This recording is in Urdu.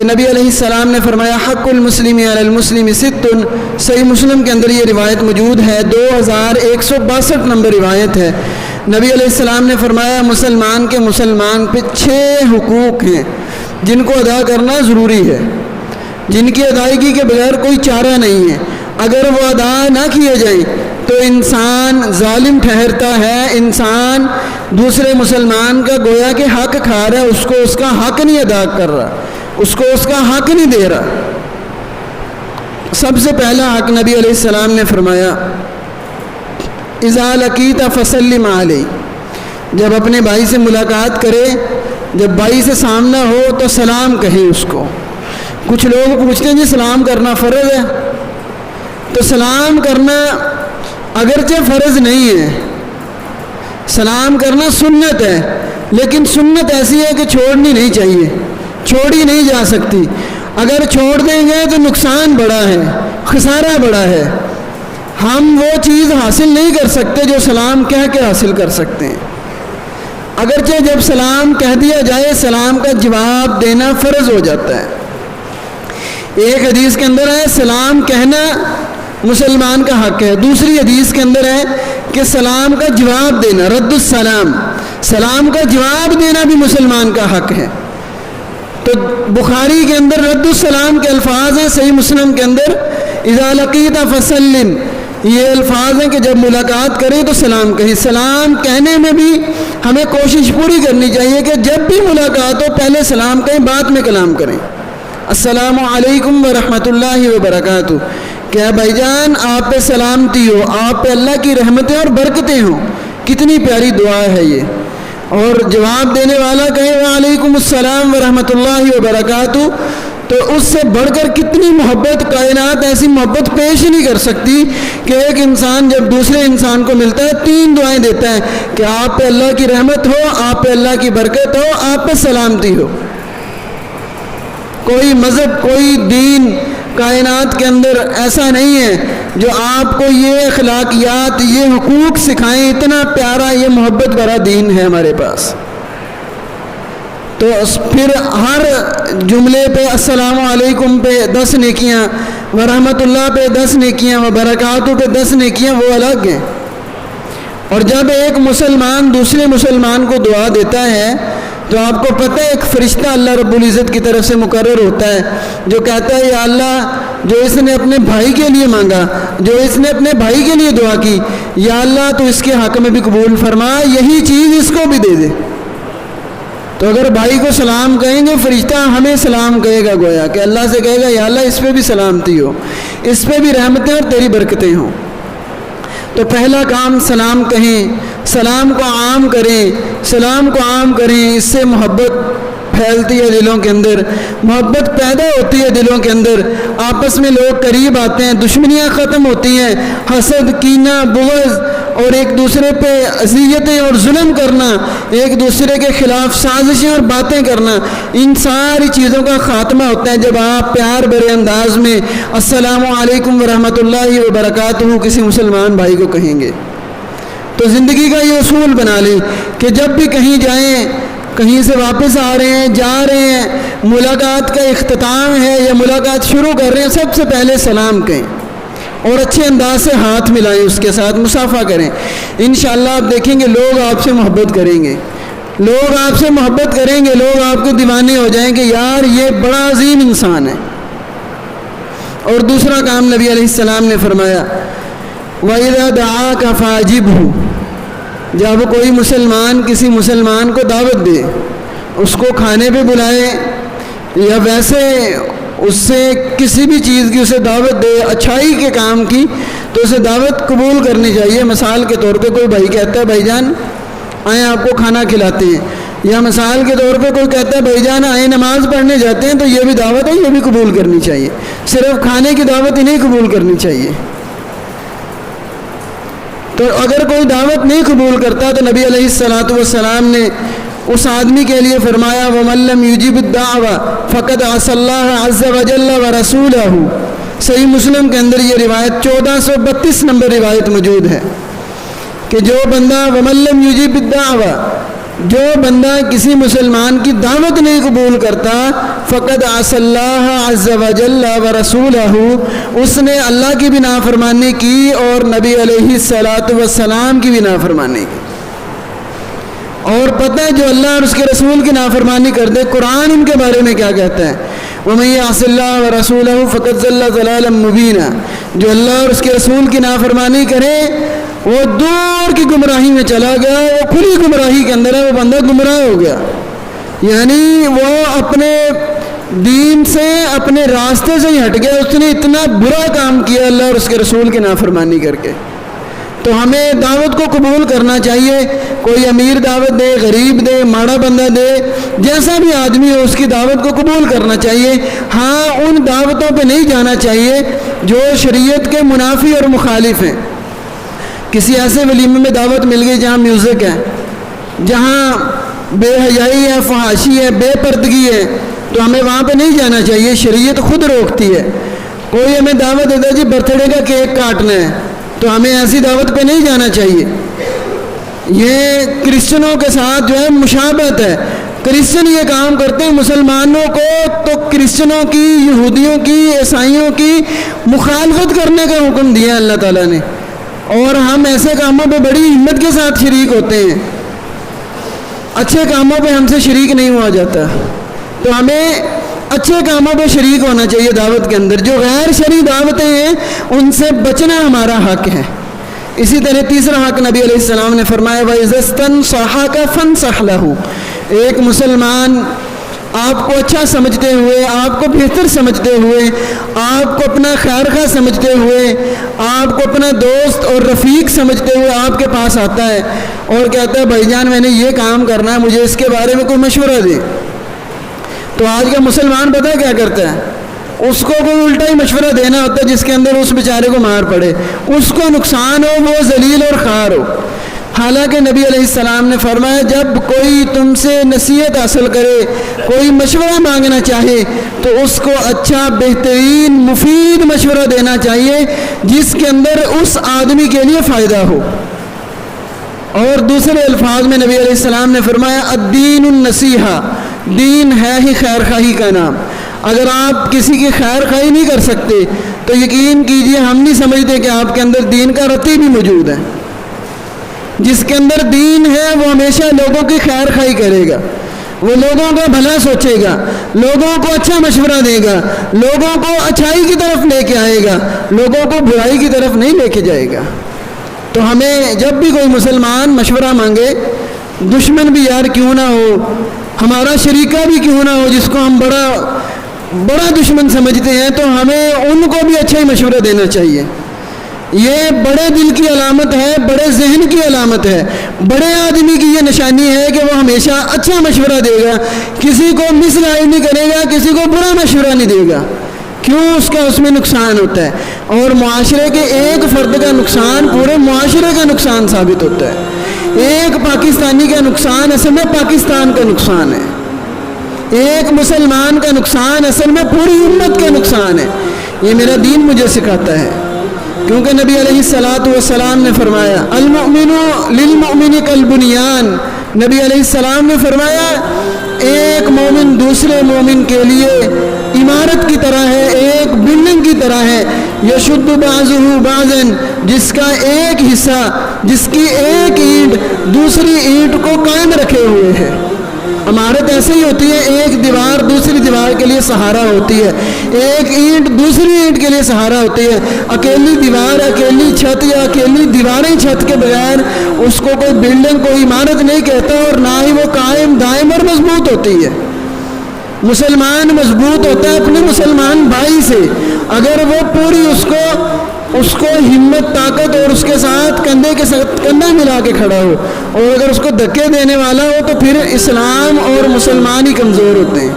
نبی علیہ السلام نے فرمایا حق المسلم علی المسلم ست، صحیح مسلم کے اندر یہ روایت موجود ہے، 2162 نمبر روایت ہے۔ نبی علیہ السلام نے فرمایا مسلمان کے مسلمان پہ 6 حقوق ہیں جن کو ادا کرنا ضروری ہے، جن کی ادائیگی کے بغیر کوئی چارہ نہیں ہے۔ اگر وہ ادا نہ کیے جائیں تو انسان ظالم ٹھہرتا ہے، انسان دوسرے مسلمان کا گویا کہ حق کھا رہا ہے، اس کو اس کا حق نہیں ادا کر رہا، اس کو اس کا حق نہیں دے رہا۔ سب سے پہلا حق نبی علیہ السلام نے فرمایا اذا لقیت فسلم علیہ، جب اپنے بھائی سے ملاقات کرے، جب بھائی سے سامنا ہو تو سلام کہے اس کو۔ کچھ لوگ پوچھتے ہیں جی سلام کرنا فرض ہے؟ تو سلام کرنا اگرچہ فرض نہیں ہے، سلام کرنا سنت ہے، لیکن سنت ایسی ہے کہ چھوڑنی نہیں چاہیے، چھوڑی نہیں جا سکتی۔ اگر چھوڑ دیں گے تو نقصان بڑا ہے، خسارہ بڑا ہے، ہم وہ چیز حاصل نہیں کر سکتے جو سلام کہہ کے حاصل کر سکتے ہیں۔ اگرچہ جب سلام کہہ دیا جائے سلام کا جواب دینا فرض ہو جاتا ہے۔ ایک حدیث کے اندر ہے سلام کہنا مسلمان کا حق ہے، دوسری حدیث کے اندر ہے کہ سلام کا جواب دینا، رد السلام، سلام کا جواب دینا بھی مسلمان کا حق ہے۔ تو بخاری کے اندر رد السلام کے الفاظ ہیں، صحیح مسلم کے اندر اذا لقیت فسلم، یہ الفاظ ہیں کہ جب ملاقات کریں تو سلام کہیں۔ سلام کہنے میں بھی ہمیں کوشش پوری کرنی چاہیے کہ جب بھی ملاقات ہو پہلے سلام کہیں، بعد میں کلام کریں۔ السلام علیکم ورحمۃ اللہ وبرکاتہ، کیا بھائی جان آپ پہ سلامتی ہو، آپ پہ اللہ کی رحمتیں اور برکتیں ہوں۔ کتنی پیاری دعا ہے یہ۔ اور جواب دینے والا کہے وعلیکم السلام ورحمۃ اللہ وبرکاتہ، تو اس سے بڑھ کر کتنی محبت، کائنات ایسی محبت پیش ہی نہیں کر سکتی کہ ایک انسان جب دوسرے انسان کو ملتا ہے 3 دعائیں دیتا ہے کہ آپ پہ اللہ کی رحمت ہو، آپ پہ اللہ کی برکت ہو، آپ پہ سلامتی ہو۔ کوئی مذہب، کوئی دین کائنات کے اندر ایسا نہیں ہے جو آپ کو یہ اخلاقیات، یہ حقوق سکھائیں۔ اتنا پیارا یہ محبت بھرا دین ہے ہمارے پاس۔ تو پھر ہر جملے پہ السلام علیکم پہ 10 نیکیاں، ورحمۃ اللہ پہ 10 نیکیاں، وبرکاتہ پہ 10 نیکیاں، وہ الگ ہیں۔ اور جب ایک مسلمان دوسرے مسلمان کو دعا دیتا ہے تو آپ کو پتہ ہے ایک فرشتہ اللہ رب العزت کی طرف سے مقرر ہوتا ہے جو کہتا ہے یا اللہ جو اس نے اپنے بھائی کے لیے مانگا، جو اس نے اپنے بھائی کے لیے دعا کی، یا اللہ تو اس کے حق میں بھی قبول فرما، یہی چیز اس کو بھی دے دے۔ تو اگر بھائی کو سلام کہیں گے فرشتہ ہمیں سلام کہے گا، گویا کہ اللہ سے کہے گا یا اللہ اس پہ بھی سلامتی ہو، اس پہ بھی رحمتیں اور تیری برکتیں ہوں۔ تو پہلا کام سلام کہیں، سلام کو عام کریں، سلام کو عام کریں، اس سے محبت پھیلتی ہے دلوں کے اندر، محبت پیدا ہوتی ہے دلوں کے اندر، آپس میں لوگ قریب آتے ہیں، دشمنیاں ختم ہوتی ہیں، حسد، کینہ، بغض اور ایک دوسرے پہ اذیتیں اور ظلم کرنا، ایک دوسرے کے خلاف سازشیں اور باتیں کرنا، ان ساری چیزوں کا خاتمہ ہوتا ہے جب آپ پیار بھرے انداز میں السلام علیکم ورحمۃ اللہ وبرکاتہ کسی مسلمان بھائی کو کہیں گے۔ تو زندگی کا یہ اصول بنا لیں کہ جب بھی کہیں جائیں، کہیں سے واپس آ رہے ہیں، جا رہے ہیں، ملاقات کا اختتام ہے یا ملاقات شروع کر رہے ہیں، سب سے پہلے سلام کہیں اور اچھے انداز سے ہاتھ ملائیں، اس کے ساتھ مصافحہ کریں۔ انشاءاللہ آپ دیکھیں گے لوگ آپ سے محبت کریں گے، لوگ آپ سے محبت کریں گے، لوگ آپ کے دیوانے ہو جائیں گے، یار یہ بڑا عظیم انسان ہے۔ اور دوسرا کام نبی علیہ السلام نے فرمایا وَإِذَا دَعَاكَ فَأَجِبْهُ، جب کوئی مسلمان کسی مسلمان کو دعوت دے، اس کو کھانے پہ بلائے یا ویسے اس سے کسی بھی چیز کی اسے دعوت دے، اچھائی کے کام کی، تو اسے دعوت قبول کرنی چاہیے۔ مثال کے طور پہ کوئی بھائی کہتا ہے بھائی جان آئیں آپ کو کھانا کھلاتے ہیں، یا مثال کے طور پہ کوئی کہتا ہے بھائی جان آئیں نماز پڑھنے جاتے ہیں، تو یہ بھی دعوت ہے، یہ بھی قبول کرنی چاہیے، صرف کھانے کی دعوت ہی نہیں قبول کرنی چاہیے۔ تو اگر کوئی دعوت نہیں قبول کرتا تو نبی علیہ السلام نے اس آدمی کے لیے فرمایا وَمَن لَّمْ يُجِبِ الدَّعْوَةَ فَقَدْ عَصَى اللَّهَ عَزَّ وَجَلَّ وَرَسُولَهُ، صحیح مسلم کے اندر یہ روایت 1432 نمبر روایت موجود ہے کہ جو بندہ وَمَن لَّمْ يُجِبِ الدَّعْوَةَ، جو بندہ کسی مسلمان کی دعوت نہیں قبول کرتا فقد عصى اللہ عز وجل ورسولہ، اس نے اللہ کی بھی نافرمانی کی اور نبی علیہ الصلاۃ والسلام کی بھی نافرمانی کی۔ اور پتہ ہے جو اللہ اور اس کے رسول کی نافرمانی کر دے، قرآن ان کے بارے میں کیا کہتا ہے؟ وَمَن يَعْصِ اللَّهَ وَرَسُولَهُ فَقَدْ ضَلَّ ضَلَالًا مُبِينًا، جو اللہ اور اس کے رسول کی نافرمانی کرے وہ دور کی گمراہی میں چلا گیا، وہ کھلی گمراہی کے اندر ہے، وہ بندہ گمراہ ہو گیا، یعنی وہ اپنے دین سے، اپنے راستے سے ہی ہٹ گیا، اس نے اتنا برا کام کیا اللہ اور اس کے رسول کی نافرمانی کر کے۔ تو ہمیں دعوت کو قبول کرنا چاہیے، کوئی امیر دعوت دے، غریب دے، ماڑا بندہ دے، جیسا بھی آدمی ہو اس کی دعوت کو قبول کرنا چاہیے۔ ہاں ان دعوتوں پہ نہیں جانا چاہیے جو شریعت کے منافی اور مخالف ہیں۔ کسی ایسے ولیمے میں دعوت مل گئی جہاں میوزک ہے، جہاں بے حیائی ہے، فحاشی ہے، بے پردگی ہے، تو ہمیں وہاں پہ نہیں جانا چاہیے، شریعت خود روکتی ہے۔ کوئی ہمیں دعوت دیتا ہے جی برتھ ڈے کا کیک کاٹنا ہے، تو ہمیں ایسی دعوت پہ نہیں جانا چاہیے۔ یہ کرسچنوں کے ساتھ جو ہے مشابہت ہے، کرسچن یہ کام کرتے ہیں مسلمانوں کو تو کرسچنوں کی، یہودیوں کی، عیسائیوں کی مخالفت کرنے کا حکم دیا اللہ تعالیٰ نے، اور ہم ایسے کاموں پہ بڑی ہمت کے ساتھ شریک ہوتے ہیں، اچھے کاموں پہ ہم سے شریک نہیں ہوا جاتا۔ تو ہمیں اچھے کاموں پہ شریک ہونا چاہیے دعوت کے اندر، جو غیر شرعی دعوتیں ہیں ان سے بچنا ہمارا حق ہے۔ اسی طرح تیسرا حق نبی علیہ السلام نے فرمایا وَإِذَا اسْتَنصَحَكَ فَانصَحْ لَهُ، ایک مسلمان آپ کو اچھا سمجھتے ہوئے، آپ کو بہتر سمجھتے ہوئے، آپ کو اپنا خیر خواہ سمجھتے ہوئے، آپ کو اپنا دوست اور رفیق سمجھتے ہوئے آپ کے پاس آتا ہے اور کہتا ہے بھائی جان میں نے یہ کام کرنا ہے، مجھے اس کے بارے میں کوئی مشورہ دے، تو آج کا مسلمان پتہ ہے کیا کرتا ہے؟ اس کو کوئی الٹا ہی مشورہ دینا ہوتا ہے جس کے اندر اس بیچارے کو مار پڑے، اس کو نقصان ہو، وہ ذلیل اور خوار ہو۔ حالانکہ نبی علیہ السلام نے فرمایا جب کوئی تم سے نصیحت حاصل کرے، کوئی مشورہ مانگنا چاہے تو اس کو اچھا، بہترین، مفید مشورہ دینا چاہیے جس کے اندر اس آدمی کے لیے فائدہ ہو۔ اور دوسرے الفاظ میں نبی علیہ السلام نے فرمایا الدین النصیحہ، دین ہے ہی خیر خواہی کا نام۔ اگر آپ کسی کی خیر خواہی نہیں کر سکتے تو یقین کیجئے ہم نہیں سمجھتے کہ آپ کے اندر دین کا رتی بھی موجود ہے۔ جس کے اندر دین ہے وہ ہمیشہ لوگوں کی خیر خواہی کرے گا، وہ لوگوں کا بھلا سوچے گا، لوگوں کو اچھا مشورہ دے گا، لوگوں کو اچھائی کی طرف لے کے آئے گا، لوگوں کو برائی کی طرف نہیں لے کے جائے گا۔ تو ہمیں جب بھی کوئی مسلمان مشورہ مانگے، دشمن بھی یار کیوں نہ ہو، ہمارا شریکہ بھی کیوں نہ ہو جس کو ہم بڑا دشمن سمجھتے ہیں، تو ہمیں ان کو بھی اچھا ہی مشورہ دینا چاہیے۔ یہ بڑے دل کی علامت ہے، بڑے ذہن کی علامت ہے، بڑے آدمی کی یہ نشانی ہے کہ وہ ہمیشہ اچھا مشورہ دے گا، کسی کو مس گائیڈ نہیں کرے گا، کسی کو برا مشورہ نہیں دے گا۔ کیوں؟ اس میں نقصان ہوتا ہے، اور معاشرے کے ایک فرد کا نقصان پورے معاشرے کا نقصان ثابت ہوتا ہے۔ ایک پاکستانی کا نقصان اصل میں پاکستان کا نقصان ہے، ایک مسلمان کا نقصان اصل میں پوری امت کا نقصان ہے۔ یہ میرا دین مجھے سکھاتا ہے، کیونکہ نبی علیہ الصلاۃ والسلام نے فرمایا المؤمن للمؤمن کالبنیان، نبی علیہ السلام نے فرمایا ایک مومن دوسرے مومن کے لیے عمارت کی طرح ہے، ایک بلڈنگ کی طرح ہے، یشد بعضہ بعضا، جس کا ایک حصہ، جس کی ایک اینٹ دوسری اینٹ کو قائم رکھے ہوئے ہے۔ عمارت ایسے ہی ہوتی ہے، ایک دیوار دوسری دیوار کے لیے سہارا ہوتی ہے، ایک اینٹ دوسری اینٹ کے لیے سہارا ہوتی ہے۔ اکیلی دیوار، اکیلی چھت یا اکیلی دیواریں چھت کے بغیر اس کو کوئی بلڈنگ، کوئی عمارت نہیں کہتا، اور نہ ہی وہ قائم دائم اور مضبوط ہوتی ہے۔ مسلمان مضبوط ہوتا ہے اپنے مسلمان بھائی سے، اگر وہ پوری اس کو ہمت، طاقت اور اس کے ساتھ کندھے کے ساتھ کندھا ملا کے کھڑا ہو، اور اگر اس کو دھکے دینے والا ہو تو پھر اسلام اور مسلمان ہی کمزور ہوتے ہیں۔